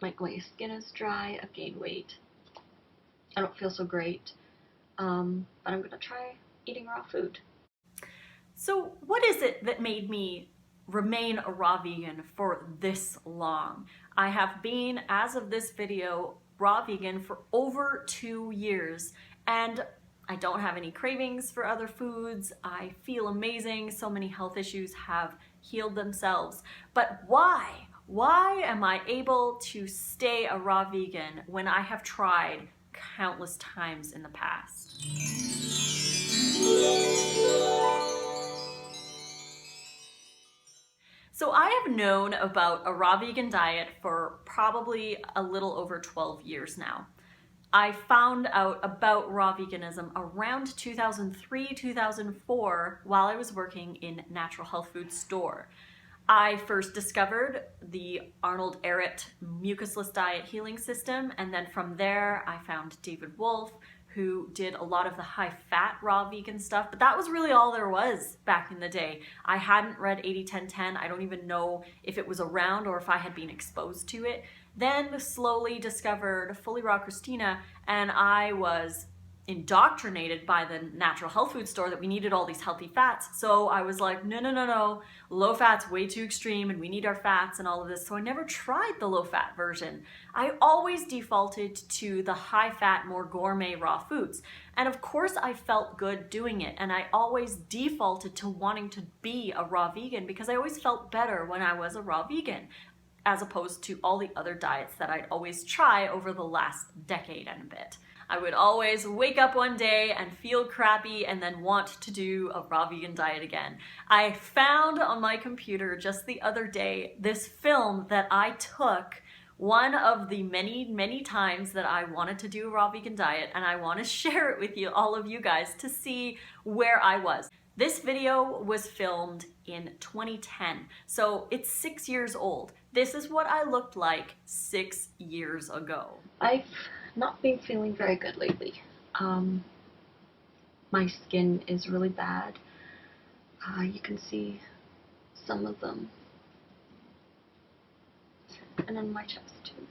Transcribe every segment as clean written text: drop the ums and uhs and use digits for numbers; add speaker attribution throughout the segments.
Speaker 1: My skin is dry, I've gained weight. I don't feel so great, but I'm gonna try eating raw food.
Speaker 2: So what is it that made me remain a raw vegan for this long? I have been, as of this video, raw vegan for over 2 years, and I don't have any cravings for other foods. I feel amazing. So many health issues have healed themselves. But why? Why am I able to stay a raw vegan when I have tried countless times in the past? So I have known about a raw vegan diet for probably a little over 12 years now. I found out about raw veganism around 2003, 2004 while I was working in natural health food store. I first discovered the Arnold Ehret mucusless diet healing system, and then from there I found David Wolfe, who did a lot of the high-fat raw vegan stuff, but that was really all there was back in the day. I hadn't read 80-10-10. I don't even know if it was around or if I had been exposed to it. Then slowly discovered Fully Raw Christina, and I was indoctrinated by the natural health food store that we needed all these healthy fats. So I was like, no, low fat's way too extreme and we need our fats and all of this. So I never tried the low fat version. I always defaulted to the high fat, more gourmet raw foods. And of course I felt good doing it. And I always defaulted to wanting to be a raw vegan because I always felt better when I was a raw vegan, as opposed to all the other diets that I'd always try over the last decade and a bit. I would always wake up one day and feel crappy and then want to do a raw vegan diet again. I found on my computer just the other day this film that I took one of the many times that I wanted to do a raw vegan diet, and I want to share it with you, all of you guys, to see where I was. This video was filmed in 2010, so it's 6 years old. This is what I looked like 6 years ago.
Speaker 1: I've not been feeling very good lately. My skin is really bad. You can see some of them. And on my chest too.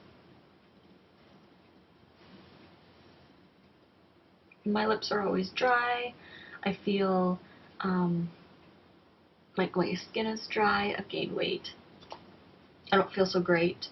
Speaker 1: My lips are always dry. I feel like my skin is dry. I've gained weight. I don't feel so great.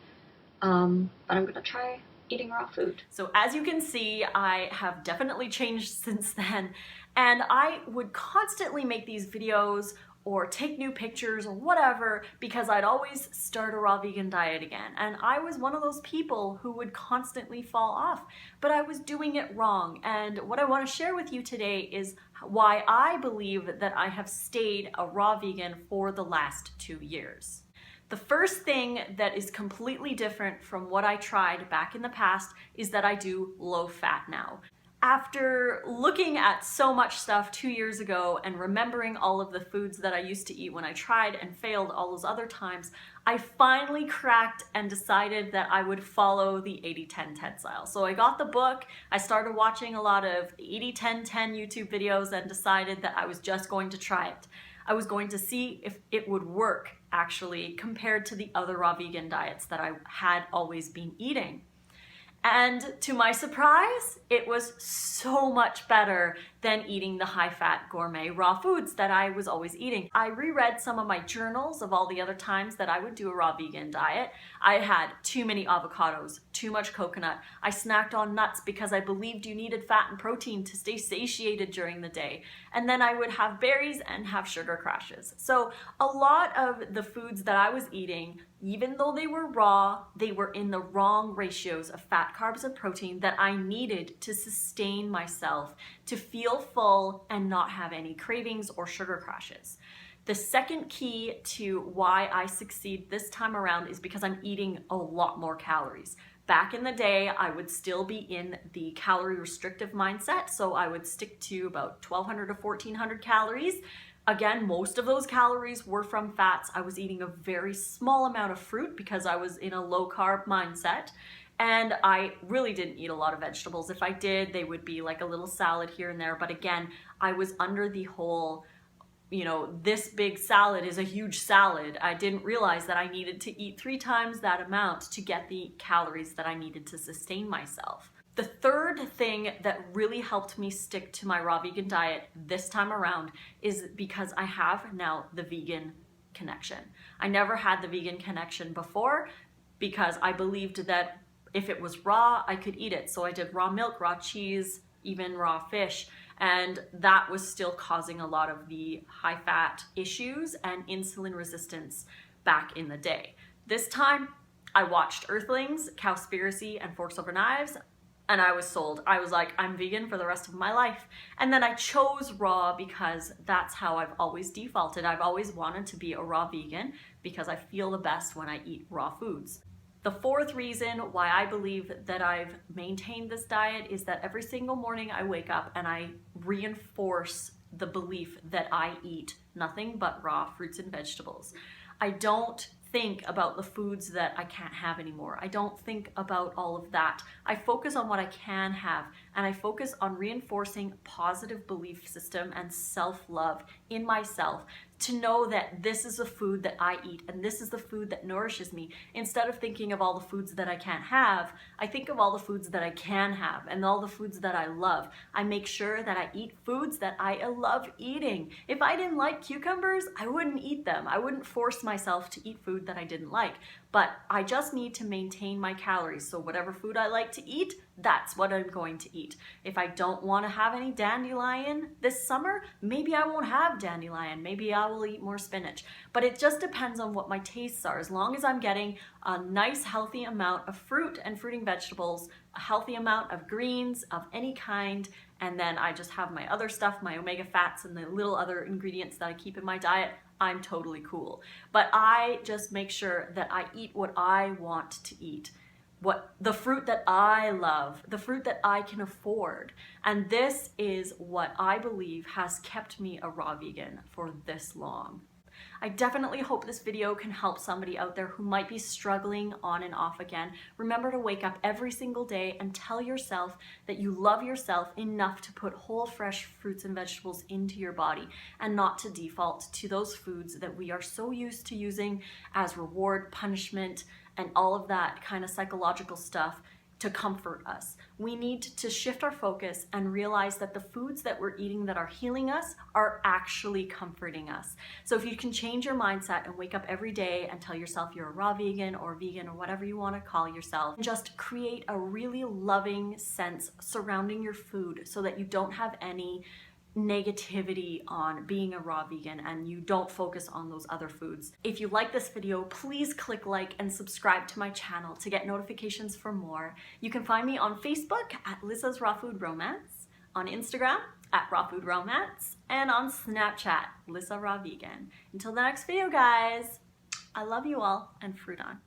Speaker 1: But I'm gonna try eating raw food.
Speaker 2: So as you can see, I have definitely changed since then, and I would constantly make these videos or take new pictures or whatever because I'd always start a raw vegan diet again. And I was one of those people who would constantly fall off, but I was doing it wrong. And what I want to share with you today is why I believe that I have stayed a raw vegan for the last 2 years. The first thing that is completely different from what I tried back in the past is that I do low fat now. After looking at so much stuff 2 years ago and remembering all of the foods that I used to eat when I tried and failed all those other times, I finally cracked and decided that I would follow the 80-10-10 style. So I got the book, I started watching a lot of 80-10-10 YouTube videos and decided that I was just going to try it. I was going to see if it would work, actually, compared to the other raw vegan diets that I had always been eating. And to my surprise, it was so much better than eating the high-fat gourmet raw foods that I was always eating. I reread some of my journals of all the other times that I would do a raw vegan diet. I had too many avocados, too much coconut. I snacked on nuts because I believed you needed fat and protein to stay satiated during the day. And then I would have berries and have sugar crashes. So a lot of the foods that I was eating, even though they were raw, they were in the wrong ratios of fat, carbs, and protein that I needed to sustain myself, to feel full and not have any cravings or sugar crashes. The second key to why I succeed this time around is because I'm eating a lot more calories. Back in the day, I would still be in the calorie restrictive mindset, so I would stick to about 1,200 to 1,400 calories. Again, most of those calories were from fats. I was eating a very small amount of fruit because I was in a low carb mindset. And I really didn't eat a lot of vegetables. If I did, they would be like a little salad here and there. But again, I was under the whole, you know, this big salad is a huge salad. I didn't realize that I needed to eat 3 times that amount to get the calories that I needed to sustain myself. The third thing that really helped me stick to my raw vegan diet this time around is because I have now the vegan connection. I never had the vegan connection before because I believed that if it was raw, I could eat it. So I did raw milk, raw cheese, even raw fish, and that was still causing a lot of the high fat issues and insulin resistance back in the day. This time, I watched Earthlings, Cowspiracy, and Forks Over Knives, and I was sold. I was like, I'm vegan for the rest of my life. And then I chose raw because that's how I've always defaulted. I've always wanted to be a raw vegan because I feel the best when I eat raw foods. The fourth reason why I believe that I've maintained this diet is that every single morning I wake up and I reinforce the belief that I eat nothing but raw fruits and vegetables. I don't think about the foods that I can't have anymore. I don't think about all of that. I focus on what I can have, and I focus on reinforcing positive belief system and self-love in myself to know that this is the food that I eat and this is the food that nourishes me. Instead of thinking of all the foods that I can't have, I think of all the foods that I can have and all the foods that I love. I make sure that I eat foods that I love eating. If I didn't like cucumbers, I wouldn't eat them. I wouldn't force myself to eat food that I didn't like. But I just need to maintain my calories. So whatever food I like to eat, that's what I'm going to eat. If I don't want to have any dandelion this summer, maybe I won't have dandelion. Maybe I will eat more spinach. But it just depends on what my tastes are. As long as I'm getting a nice healthy amount of fruit and fruiting vegetables, a healthy amount of greens of any kind, and then I just have my other stuff, my omega fats and the little other ingredients that I keep in my diet, I'm totally cool. But I just make sure that I eat what I want to eat, the fruit that I love, the fruit that I can afford. And this is what I believe has kept me a raw vegan for this long. I definitely hope this video can help somebody out there who might be struggling on and off again. Remember to wake up every single day and tell yourself that you love yourself enough to put whole, fresh fruits and vegetables into your body and not to default to those foods that we are so used to using as reward, punishment, and all of that kind of psychological stuff to comfort us. We need to shift our focus and realize that the foods that we're eating that are healing us are actually comforting us. So if you can change your mindset and wake up every day and tell yourself you're a raw vegan or whatever you want to call yourself, just create a really loving sense surrounding your food so that you don't have any negativity on being a raw vegan and you don't focus on those other foods. If you like this video, please click like and subscribe to my channel to get notifications for more. You can find me on Facebook at Lissa's Raw Food Romance, on Instagram at Raw Food Romance, and on Snapchat, Lissa Raw Vegan. Until the next video, guys, I love you all and fruit on.